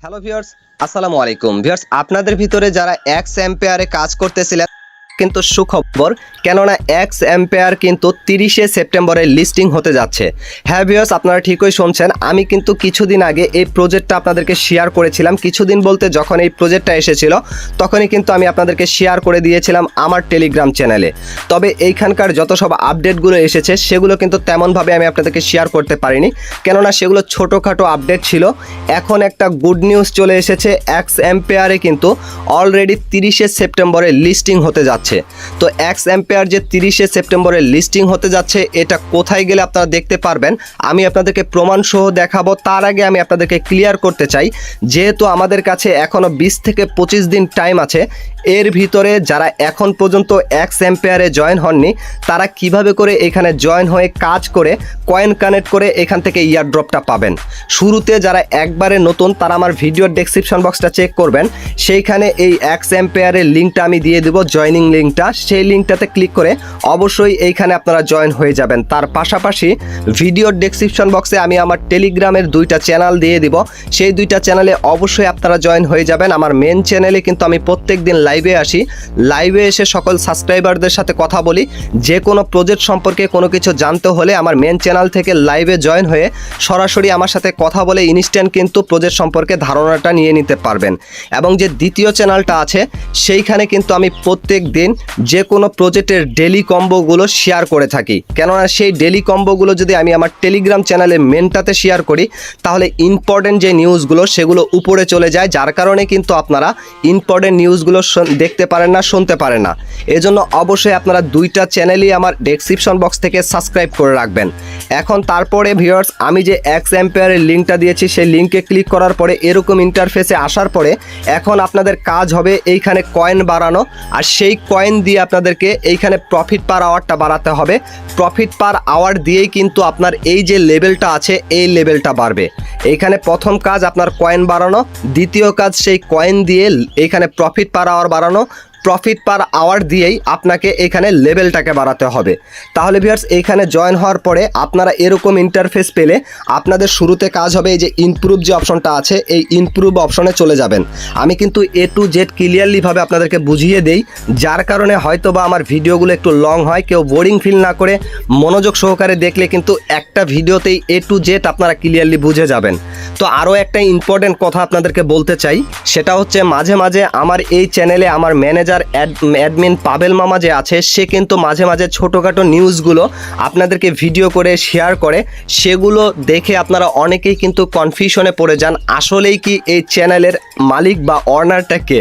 Hello viewers, আসসালামু আলাইকুম viewers. আপনাদের ভিতরে যারা এক্স এম্পেয়ারে কাজ করতেছিলেন কিন্তু সুখবর, কেননা এক্স এম্পেয়ার কিন্তু 30শে সেপ্টেম্বরে লিস্টিং হতে যাচ্ছে। হ্যাঁ ভিউয়ার্স, আপনারা ঠিকই শুনছেন। আমি কিন্তু কিছুদিন আগে এই প্রজেক্টটা আপনাদেরকে শেয়ার করেছিলাম। কিছুদিন বলতে যখন এই প্রজেক্টটা এসেছিল তখনই কিন্তু আমি আপনাদেরকে শেয়ার করে দিয়েছিলাম আমার টেলিগ্রাম চ্যানেলে। তবে এইখানকার যত সব আপডেটগুলো এসেছে সেগুলো কিন্তু তেমনভাবে আমি আপনাদেরকে শেয়ার করতে পারিনি, কেননা সেগুলো ছোটোখাটো আপডেট ছিল। এখন একটা গুড নিউজ চলে এসেছে, এক্স এম্পেয়ারে কিন্তু অলরেডি 30শে সেপ্টেম্বরে লিস্টিং হতে যাচ্ছে। তো এক্স এম্পেয়ার যে 30শে সেপ্টেম্বরে লিস্টিং হতে যাচ্ছে, এটা কোথায় গেলে আপনারা দেখতে পারবেন আমি আপনাদেরকে প্রমাণ সহ দেখাবো। তার আগে আমি আপনাদেরকে ক্লিয়ার করতে চাই, যেহেতু আমাদের কাছে এখনও 20 থেকে 25 দিন টাইম আছে, এর ভিতরে যারা এখন পর্যন্ত এক্স এম্পেয়ারে জয়েন হননি তারা কিভাবে করে এখানে জয়েন হয়ে কাজ করে কয়েন কানেক্ট করে এখান থেকে ইয়ারড্রপটা পাবেন। শুরুতে যারা একবারে নতুন তারা আমার ভিডিওর ডেসক্রিপশন বক্সটা চেক করবেন, সেইখানে এই এক্স এম্পেয়ারের লিঙ্কটা আমি দিয়ে দেবো, জয়নিং লিঙ্কটা। সেই লিঙ্কটাতে ক্লিক করে অবশ্যই এইখানে আপনারা জয়েন হয়ে যাবেন। তার পাশাপাশি ভিডিওর ডেসক্রিপশন বক্সে আমি আমার টেলিগ্রামের 2টা চ্যানেল দিয়ে দিব, সেই 2টা চ্যানেলে অবশ্যই আপনারা জয়েন হয়ে যাবেন। আমার মেন চ্যানেলে কিন্তু আমি প্রত্যেক দিন লাইভে আসি, লাইভে এসে সকল সাবস্ক্রাইবারদের সাথে কথা বলি। যে কোনো প্রজেক্ট সম্পর্কে কোনো কিছু জানতে হলে আমার মেন চ্যানেল থেকে লাইভে জয়েন হয়ে সরাসরি আমার সাথে কথা বলে ইনস্ট্যান্ট কিন্তু প্রজেক্ট সম্পর্কে ধারণাটা নিয়ে নিতে পারবেন। এবং যে দ্বিতীয় চ্যানেলটা আছে সেইখানে কিন্তু আমি প্রত্যেক দিন যে কোনো প্রজেক্টের ডেলি কম্বোগুলো শেয়ার করে থাকি, কেননা সেই ডেলি কম্বোগুলো যদি আমি আমার টেলিগ্রাম চ্যানেলে মেনটাতে শেয়ার করি তাহলে ইম্পর্টেন্ট যে নিউজগুলো সেগুলো উপরে চলে যায়, যার কারণে কিন্তু আপনারা ইম্পর্টেন্ট নিউজগুলো দেখতে পারেন না, শুনতে পারেন না। এজন্য অবশ্যই আপনারা 2টা চ্যানেলই আমার ডেসক্রিপশন বক্স থেকে সাবস্ক্রাইব করে রাখবেন। এখন তারপরে ভিউয়ার্স, আমি যে এক্স এম্পেয়ারের লিঙ্কটা দিয়েছি সেই লিঙ্কে ক্লিক করার পরে এরকম ইন্টারফেসে আসার পরে এখন আপনাদের কাজ হবে এইখানে কয়েন বাড়ানো, আর সেই কয়েন দিয়ে আপনাদেরকে এইখানে প্রফিট পার আওয়ারটা বাড়াতে হবে। প্রফিট পার আওয়ার দিয়েই কিন্তু আপনার এই যে লেভেলটা আছে এই লেভেলটা বাড়বে। এইখানে প্রথম কাজ আপনার কয়েন বাড়ানো, দ্বিতীয় কাজ সেই কয়েন দিয়ে এইখানে প্রফিট পার আওয়ার বাড়ানো, প্রফিট পার আওয়ার দিয়েই আপনাকে এখানে লেভেলটাকে বাড়াতে হবে। তাহলে ভিউয়ার্স, এইখানে জয়েন হওয়ার পরে আপনারা এরকম ইন্টারফেস পেলে আপনাদের শুরুতে কাজ হবে এই যে ইমপ্রুভ যে অপশনটা আছে এই ইমপ্রুভ অপশনে চলে যাবেন। আমি কিন্তু A to Z ক্লিয়ারলিভাবে আপনাদেরকে বুঝিয়ে দেই, যার কারণে হয়তো বা আমার ভিডিওগুলো একটু লং হয়। কেউ বোরিং ফিল না করে মনোযোগ সহকারে দেখলে কিন্তু একটা ভিডিওতেই A to Z আপনারা ক্লিয়ারলি বুঝে যাবেন। তো আরও একটা ইম্পর্টেন্ট কথা আপনাদেরকে বলতে চাই, সেটা হচ্ছে মাঝে মাঝে আমার এই চ্যানেলে আমার ম্যানেজার অ্যাডমিন পাবেল মামা যে আছে সে কিন্তু মাঝে মাঝে ছোটোখাটো নিউজগুলো আপনাদেরকে ভিডিও করে শেয়ার করে, সেগুলো দেখে আপনারা অনেকেই কিন্তু কনফিউশনে পড়ে যান। আসলেই কি এই চ্যানেলের মালিক বা অর্নারটা কে?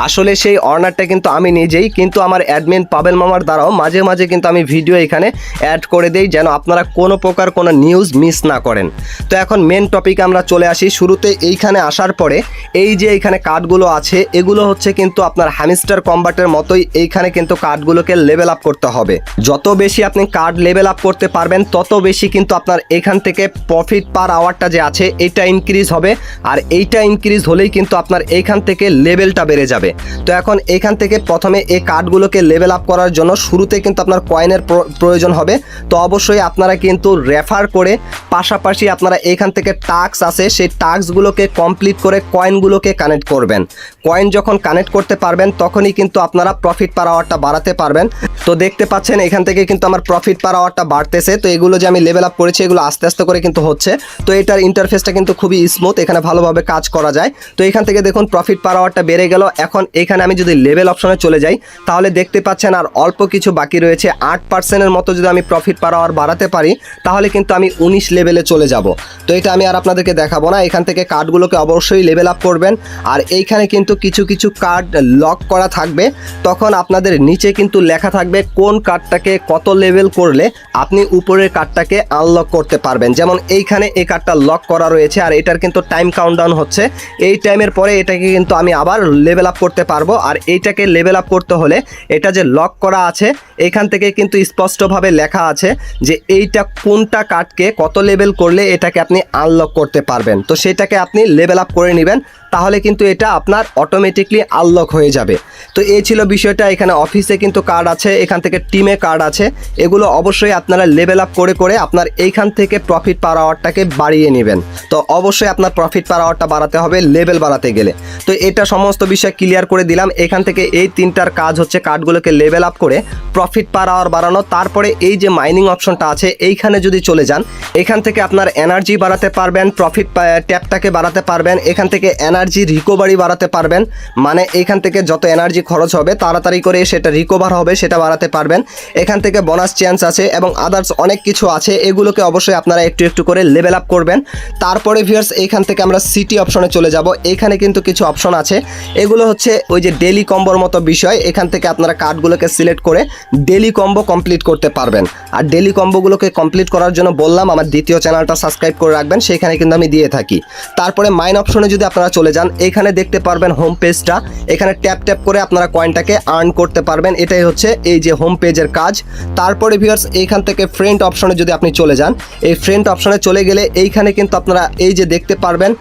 আসলে সেই অর্নারটা কিন্তু আমি নিজেই, কিন্তু আমার অ্যাডমিন পাবেল মামার দ্বারাও মাঝে মাঝে কিন্তু আমি ভিডিও এখানে অ্যাড করে দেই, যেন আপনারা কোনো প্রকার কোনো নিউজ মিস না করেন। তো এখন মেন টপিকে আমরা চলে আসি। শুরুতে এইখানে আসার পরে এই যে এইখানে কার্ডগুলো আছে এগুলো হচ্ছে কিন্তু আপনার হ্যামস্টার কম্বাটের মতোই এইখানে কিন্তু কার্ডগুলোকে লেভেল আপ করতে হবে। যত বেশি আপনি কার্ড লেভেল আপ করতে পারবেন তত বেশি কিন্তু আপনার এখান থেকে প্রফিট পার আওয়ারটা যে আছে এটা ইনক্রিজ হবে, আর এইটা ইনক্রিজ হলেই কিন্তু আপনার এইখান থেকে লেভেলটা বেড়ে যাবে। তো এখন এখান থেকে প্রথমে এই কার্ডগুলোকে লেভেল আপ করার জন্য শুরুতে কিন্তু আপনার কয়েনের প্রয়োজন হবে। তো অবশ্যই আপনারা কিন্তু রেফার করে পাশাপাশি আপনারা এখান থেকে টাস্ক আছে সেই টাস্কগুলোকে কমপ্লিট করে কয়েনগুলোকে কানেক্ট করবেন। কয়েন যখন কানেক্ট করতে পারবেন তখনই কিন্তু আপনারা প্রফিট পার আওয়ারটা বাড়াতে পারবেন। তো দেখতে পাচ্ছেন এখান থেকে কিন্তু আমার প্রফিট পার আওয়ারটা বাড়তেছে। তো এগুলো যে আমি লেভেল আপ করেছি এগুলো আস্তে আস্তে করে কিন্তু হচ্ছে। তো এটার ইন্টারফেসটা কিন্তু খুবই স্মুথ, এখানে ভালোভাবে কাজ করা যায়। তো এখান থেকে দেখুন প্রফিট পার আওয়ারটা বেড়ে গেল। এখন এখানে আমি যদি লেভেল অপশনে চলে যাই তাহলে দেখতে পাচ্ছেন আর অল্প কিছু বাকি রয়েছে। 8%-এর মতো যদি আমি প্রফিট পার আওয়ার বাড়াতে পারি তাহলে কিন্তু আমি 19 লেভেলে চলে যাব। তো এটা আমি আর আপনাদেরকে দেখাবো না। এখান থেকে কার্ডগুলোকে অবশ্যই লেভেল আপ করবেন। আর এইখানে কিন্তু কিছু কিছু কার্ড লক করা থাকবে, তখন আপনাদের নিচে কিন্তু লেখা থাকবে কোন কার্ডটাকে কত লেভেল করলে আপনি উপরের কার্ডটাকে আনলক করতে পারবেন। যেমন এইখানে এই কার্ডটা লক করা রয়েছে আর এটার কিন্তু টাইম কাউন্টডাউন হচ্ছে। এই টাইমের পরে এটাকে কিন্তু আমি আবার লেভেল আপ করতে পারবো। আর এইটাকে লেভেল আপ করতে হলে এটা যে লক করা আছে এখান থেকে কিন্তু স্পষ্টভাবে লেখা আছে যে এইটা কোনটা কার্ডকে কত লেভেল করলে এটাকে আপনি আনলক করতে পারবেন। তো সেটাকে আপনি লেভেল আপ করে নেবেন। তাহলে কিন্তু এটা আপনার অটোমেটিকলি আনলক হয়ে যাবে। তো এই ছিল বিষয়টা। এখানে অফিসে কিন্তু কার্ড আছে, এখান থেকে টিমে কার্ড আছে, এগুলো অবশ্যই আপনারা লেভেল আপ করে করে আপনার এইখান থেকে প্রফিট পার আওয়ারটাকে বাড়িয়ে নেবেন। তো অবশ্যই আপনার প্রফিট পার আওয়ারটা বাড়াতে হবে লেভেল বাড়াতে গেলে। তো এটা সমস্ত বিষয় ক্লিয়ার করে দিলাম। এখান থেকে এই তিনটার কাজ হচ্ছে কার্ডগুলোকে লেভেল আপ করে প্রফিট পার আওয়ার বাড়ানো। তারপরে এই যে মাইনিং অপশনটা আছে এইখানে যদি চলে যান, এখান থেকে আপনার এনার্জি বাড়াতে পারবেন, প্রফিট ট্যাপটাকে বাড়াতে পারবেন, এখান থেকে এনার্জি রিকভারি বাড়াতে পারবেন, মানে এখান থেকে যত এনার্জি খরচ হবে তাড়াতাড়ি করে সেটা রিকভার হবে সেটা বাড়াতে পারবেন। এখান থেকে বোনাস চান্স আছে এবং আদার্স অনেক কিছু আছে, এগুলোকে অবশ্যই আপনারা একটু একটু করে লেভেল আপ করবেন। তারপরে ভিউয়ার্স এইখান থেকে আমরা সিটি অপশনে চলে যাব। এখানে কিন্তু কিছু অপশন আছে, এগুলো হচ্ছে ওই যে ডেলি কম্বোর মতো বিষয়। এখান থেকে আপনারা কার্ডগুলোকে সিলেক্ট করে ডেলি কম্বো কমপ্লিট করতে পারবেন। আর ডেলি কম্বোগুলোকে কমপ্লিট করার জন্য বললাম আমার দ্বিতীয় চ্যানেলটা সাবস্ক্রাইব করে রাখবেন, সেখানে কিন্তু আমি দিয়ে থাকি। তারপরে মাইন অপশনে যদি আপনারা চলে যান, এখানে দেখতে পারবেন হোম পেজটা, এখানে ট্যাপ ট্যাপ করে আপনারা কয়েনটাকে আর্ন করতে পারবেন। এটাই হচ্ছে এই যে হোম পেজের কাজ। তারপরে ভিউয়ার্স এইখান থেকে ফ্রেন্ড অপশনে যদি আপনি চলে যান, এই ফ্রেন্ড অপশনে চলে গেলে এইখানে কিন্তু আপনারা এই যে দেখতে পারবেন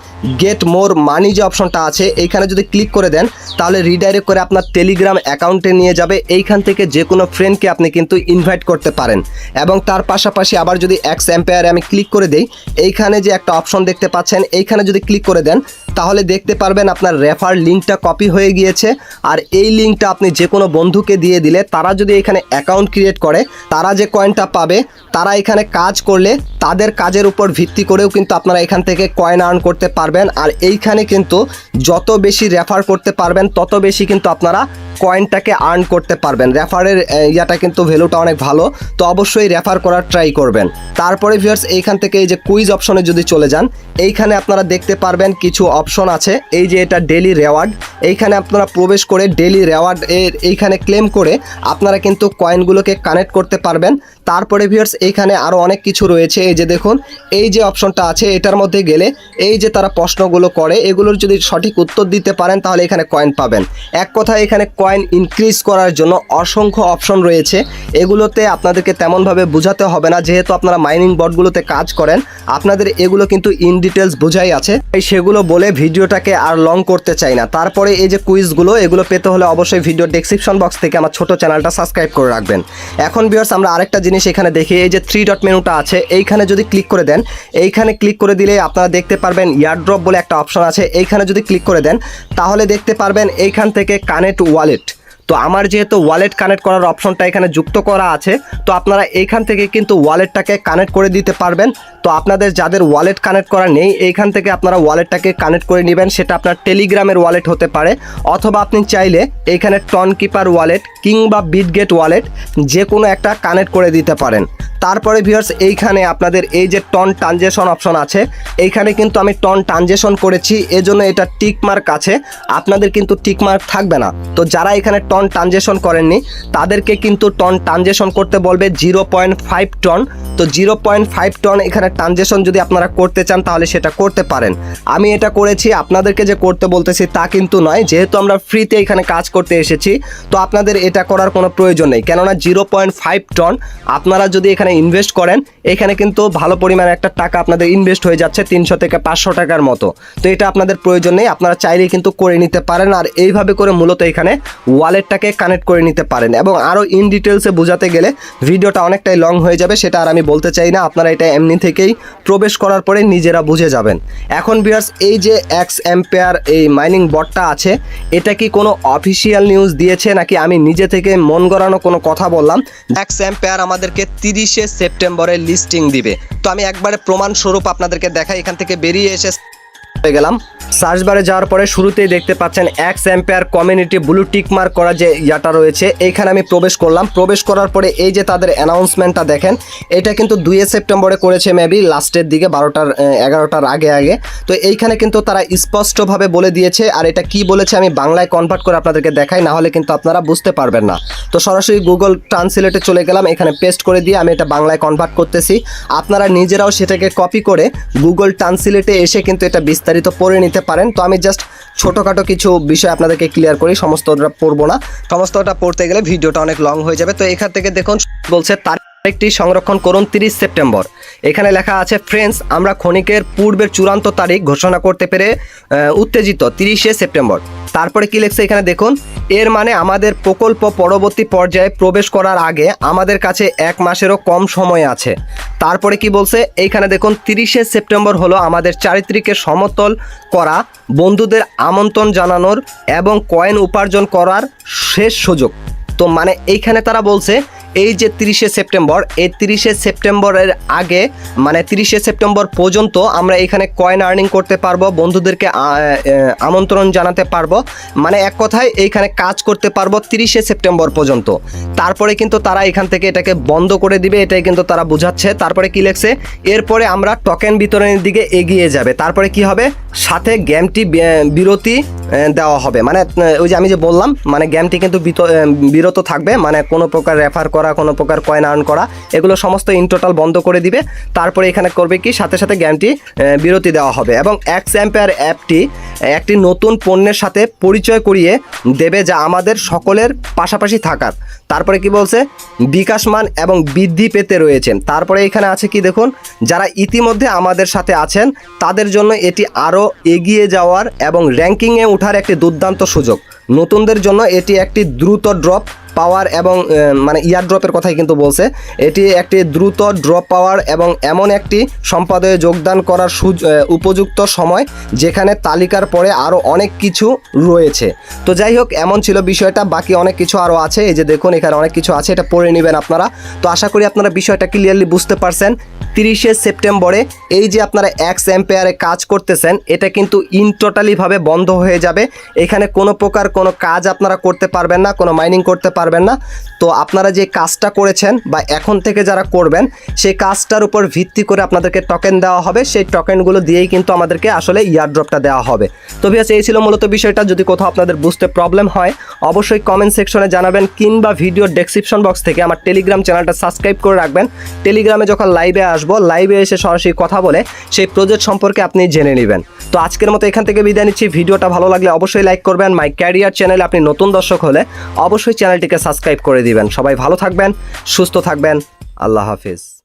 গেট মোর মানি যে অপশনটা আছে, এইখানে যদি ক্লিক করে দেন তাহলে রিডাইরেক্ট করে আপনার টেলিগ্রাম অ্যাকাউন্টে নিয়ে যাবে। এইখান থেকে যে কোনো ফ্রেন্ডকে আপনি কিন্তু ইনভাইট করতে পারেন। এবং তার পাশাপাশি আবার যদি এক্স এম্পায়ারে আমি ক্লিক করে দেই, এইখানে যে একটা অপশন দেখতে পাচ্ছেন এইখানে যদি ক্লিক করে দেন তাহলে দেখতে পারবেন আপনার রেফার লিঙ্কটা কপি হয়ে গিয়েছে। আর এই লিঙ্কটা আপনি যে কোনো বন্ধুকে দিয়ে দিলে তারা যদি এখানে অ্যাকাউন্ট ক্রিয়েট করে, তারা যে কয়েনটা পাবে, তারা এখানে কাজ করলে তাদের কাজের উপর ভিত্তি করেও কিন্তু আপনারা এখান থেকে কয়েন আর্ন করতে পারবেন। আর এইখানে কিন্তু যত বেশি রেফার করতে পারবেন তত বেশি কিন্তু আপনারা কয়েনটাকে আর্ন করতে পারবেন। রেফারের ইয়াটা কিন্তু ভ্যালুটা অনেক ভালো, তো অবশ্যই রেফার করার ট্রাই করবেন। তারপরে ভিউয়ার্স এইখান থেকে এই যে কুইজ অপশনে যদি চলে যান, এইখানে আপনারা দেখতে পারবেন কিছু অপশন আছে, এই যে এটা ডেলি রেওয়ার্ড, এইখানে আপনারা প্রবেশ করে ডেলি রেওয়ার্ড এইখানে ক্লেম করে আপনারা কিন্তু কয়েনগুলোকে কানেক্ট করতে পারবেন। তারপরে ভিউয়ার্স এইখানে আরও অনেক কিছু রয়েছে, এই যে দেখুন এই যে অপশনটা আছে এটার মধ্যে গেলে এই যে তারা প্রশ্নগুলো করে এগুলোর যদি সঠিক উত্তর দিতে পারেন তাহলে এখানে কয়েন পাবেন। এক কথায় এখানে কয়েন ইনক্রিজ করার জন্য অসংখ্য অপশন রয়েছে, এগুলোতে আপনাদেরকে তেমনভাবে বোঝাতে হবে না, যেহেতু আপনারা মাইনিং বটগুলোতে কাজ করেন আপনাদের এগুলো কিন্তু ইন ডিটেলস বোঝাই আছে, তাই সেগুলো বলে ভিডিওটাকে আর লং করতে চাই না। তারপরে এই যে কুইজগুলো এগুলো পেতে হলে অবশ্যই ভিডিও ডেসক্রিপশন বক্স থেকে আমার ছোট চ্যানেলটা সাবস্ক্রাইব করে রাখবেন। এখন ভিউয়ার্স আমরা আরেকটা জিনিস এখানে দেখি, এই যে 3 ডট মেনুটা আছে এইখানে যদি ক্লিক করে দেন, এইখানে ক্লিক করে দিলে আপনারা দেখতে পারবেন ইয়ারড্রপ বলে একটা অপশন আছে, এইখানে যদি ক্লিক করে দেন তাহলে দেখতে পারবেন এইখান থেকে কানেক্ট ওয়ালেট। তো আমার যেহেতু ওয়ালেট কানেক্ট করার অপশনটা এখানে যুক্ত করা আছে, তো আপনারা এইখান থেকে কিন্তু ওয়ালেটটাকে কানেক্ট করে দিতে পারবেন। তো আপনাদের যাদের ওয়ালেট কানেক্ট করা নেই এইখান থেকে আপনারা ওয়ালেটটাকে কানেক্ট করে নেবেন, সেটা আপনার টেলিগ্রামের ওয়ালেট হতে পারে, অথবা আপনি চাইলে এইখানে টন কিপার ওয়ালেট কিংবা বিটগেট ওয়ালেট যে কোনো একটা কানেক্ট করে দিতে পারেন। তারপরে ভিউয়ার্স এইখানে আপনাদের এই যে টন ট্রানজেকশন অপশন আছে, এইখানে কিন্তু আমি টন ট্রানজেকশন করেছি এজন্য এটা টিক মার্ক আছে, আপনাদের কিন্তু টিক মার্ক থাকবে না। তো যারা এখানে টন ট্রানজেকশন করেননি তাদেরকে কিন্তু টন ট্রানজেকশন করতে বলবে 0.5 টন। তো 0.5 টন এখানে ট্রানজেকশন যদি আপনারা করতে চান তাহলে সেটা করতে পারেন। আমি এটা করেছি, আপনাদেরকে যে করতে বলতেছি তা কিন্তু নয়, যেহেতু আমরা ফ্রিতে এখানে কাজ করতে এসেছি তো আপনাদের এটা করার কোনো প্রয়োজন নেই। কেননা 0.5 টন আপনারা যদি এখানে ইনভেস্ট করেন এখানে কিন্তু ভালো পরিমাণে একটা টাকা আপনাদের ইনভেস্ট হয়ে যাচ্ছে 300 থেকে 500 টাকার মতো। তো এটা আপনাদের প্রয়োজন নেই, আপনারা চাইলেই কিন্তু করে নিতে পারেন। আর এইভাবে করে মূলত এখানে ওয়ালেটটাকে কানেক্ট করে নিতে পারেন। এবং আরও ইন ডিটেলসে বোঝাতে গেলে ভিডিওটা অনেকটাই লং হয়ে যাবে, সেটা আর আমি বলতে চাই না, আপনারা এটা এমনি থেকেই প্রবেশ করার পরে নিজেরা বুঝে যাবেন। এখন ভিউয়ার্স এই যে এক্স এম্পায়ার এই মাইনিং বটটা আছে, এটা কি কোনো অফিসিয়াল নিউজ দিয়েছে নাকি আমি নিজে থেকে মন গড়ানো কোনো কথা বললাম? এক্স এম্পায়ার আমাদেরকে 30শে সেপ্টেম্বরে লিস্টিং দিবে। তো আমি একবারে প্রমাণ স্বরূপ আপনাদেরকে দেখাই, এখান থেকে বেরিয়ে এসে গেলাম সার্চ বারে যাওয়ার পরে শুরুতেই দেখতে পাচ্ছেন x empire community blue tick mark করা যে ইয়াটা রয়েছে, এইখানে আমি প্রবেশ করলাম। প্রবেশ করার পরে এই যে তাদের অ্যানাউন্সমেন্টটা দেখেন, এটা কিন্তু 2 সেপ্টেম্বরে করেছে, মেবি লাস্টের দিকে 11টার আগে। তো এইখানে কিন্তু তারা স্পষ্টভাবে বলে দিয়েছে, আর এটা কি বলেছে আমি বাংলায় কনভার্ট করে আপনাদেরকে দেখাই, না হলে কিন্তু আপনারা বুঝতে পারবেন না। তো সরাসরি গুগল ট্রান্সলেটে চলে গেলাম, এখানে পেস্ট করে দিয়ে আমি এটা বাংলায় কনভার্ট করতেছি। আপনারা নিজেরাও সেটাকে কপি করে গুগল ট্রান্সলেটে এসে কিন্তু এটা বিস্তারিত পড়ে নিতে পারেন। তো আমি জাস্ট ছোটোখাটো কিছু বিষয় আপনাদেরকে ক্লিয়ার করি, সমস্তটা পড়বো না, সমস্তটা পড়তে গেলে ভিডিওটা অনেক লং হয়ে যাবে। তো এখান থেকে দেখুন বলছে একটি সংরক্ষণ করুন 30 সেপ্টেম্বর। এখানে লেখা আছে ফ্রেন্ডস, আমরা ক্ষণিকের পূর্বের চূড়ান্ত তারিখ ঘোষণা করতে পেরে উত্তেজিত 30শে সেপ্টেম্বর। তারপরে কি লেখছে এখানে দেখুন, এর মানে আমাদের প্রকল্প পরবর্তী পর্যায়ে প্রবেশ করার আগে আমাদের কাছে 1 মাসেরও কম সময় আছে। তারপরে কি বলছে এইখানে দেখুন, 30শে সেপ্টেম্বর হলো আমাদের চারিত্রিকে সমতল করা, বন্ধুদের আমন্ত্রণ জানানোর এবং কয়েন উপার্জন করার শেষ সুযোগ। তো মানে এইখানে তারা বলছে এই যে 30শে সেপ্টেম্বর, এই 30শে সেপ্টেম্বরের আগে মানে 30শে সেপ্টেম্বর পর্যন্ত আমরা এখানে কয়েন আর্নিং করতে পারবো, বন্ধুদেরকে আমন্ত্রণ জানাতে পারবো, মানে এক কথায় এইখানে কাজ করতে পারবো 30শে সেপ্টেম্বর পর্যন্ত। তারপরে কিন্তু তারা এখান থেকে এটাকে বন্ধ করে দিবে, এটাই কিন্তু তারা বোঝাচ্ছে। তারপরে কি লেখছে, এরপরে আমরা টোকেন বিতরণের দিকে এগিয়ে যাবে। তারপরে কি হবে, সাথে গেমটি বিরতি দেওয়া হবে, মানে ওই যে আমি যে বললাম, মানে গেমটি কিন্তু বিরত থাকবে, মানে কোনো প্রকার রেফার করা, কোনো প্রকার কয়েন আর্ন করা, এগুলো সমস্ত ইন টোটাল বন্ধ করে দিবে। তারপরে এখানে করবে কি, সাথে সাথে গেমটি বিরতি দেওয়া হবে এবং এক্স এম্পায়ার অ্যাপটি একটি নতুন পণ্যের সাথে পরিচয় করিয়ে দেবে যা আমাদের সকলের পাশাপাশি থাকার। তারপরে কি বলছে, বিকাশমান এবং বৃদ্ধি পেতে রয়েছেন। তারপরে এখানে আছে কি দেখুন, যারা ইতিমধ্যে আমাদের সাথে আছেন তাদের জন্য এটি আরও এগিয়ে যাওয়ার এবং র্যাঙ্কিংয়ে ওঠার একটি দুর্দান্ত সুযোগ। নতুনদের জন্য এটি একটি দ্রুত ড্রপ পাওয়ার এবং মানে ইয়ার ড্রপের কথাই কিন্তু বলছে, এটি একটি দ্রুত ড্রপ পাওয়ার এবং এমন একটি সম্পাদয়ে যোগদান করার উপযুক্ত সময় যেখানে তালিকার পরে আরও অনেক কিছু রয়েছে। তো যাই হোক, এমন ছিল বিষয়টা, বাকি অনেক কিছু আরও আছে, এই যে দেখুন এখানে অনেক কিছু আছে, এটা পড়ে নেবেন আপনারা। তো আশা করি আপনারা বিষয়টা ক্লিয়ারলি বুঝতে পারছেন। 30শে সেপ্টেম্বরে এই যে আপনারা এক্স এম্পায়ারে কাজ করতেছেন, এটা কিন্তু ইন টোটালিভাবে বন্ধ হয়ে যাবে। এখানে কোনো প্রকার কোনো কাজ আপনারা করতে পারবেন না, কোনো মাইনিং করতে পারবেন না। তো আপনারা যে কাজটা করেছেন বা এখন থেকে যারা করবেন, সেই কাজটার উপর ভিত্তি করে আপনাদেরকে টোকেন দেওয়া হবে, সেই টোকেনগুলো দিয়েই কিন্তু আমাদেরকে আসলে ইয়ারড্রপটা দেওয়া হবে। তো ভিউয়ার্স, এই ছিল মূলত বিষয়টা। যদি কোথাও আপনাদের বুঝতে প্রবলেম হয় অবশ্যই কমেন্ট সেকশনে জানাবেন, কিংবা ভিডিওর ডেসক্রিপশন বক্স থেকে আমার টেলিগ্রাম চ্যানেলটা সাবস্ক্রাইব করে রাখবেন। টেলিগ্রামে যখন লাইভে আসবো, লাইভে এসে সরাসরি কথা বলে সেই প্রজেক্ট সম্পর্কে আপনি জেনে নেবেন। তো আজকের মতো এখান থেকে বিদায় নিচ্ছি। ভিডিওটা ভালো লাগলে অবশ্যই লাইক করবেন। মাই ক্যারিয়ার চ্যানেলে আপনি নতুন দর্শক হলে অবশ্যই চ্যানেলটিকে সাবস্ক্রাইব করে দিবেন। সবাই ভালো থাকবেন, সুস্থ থাকবেন। আল্লাহ হাফিজ।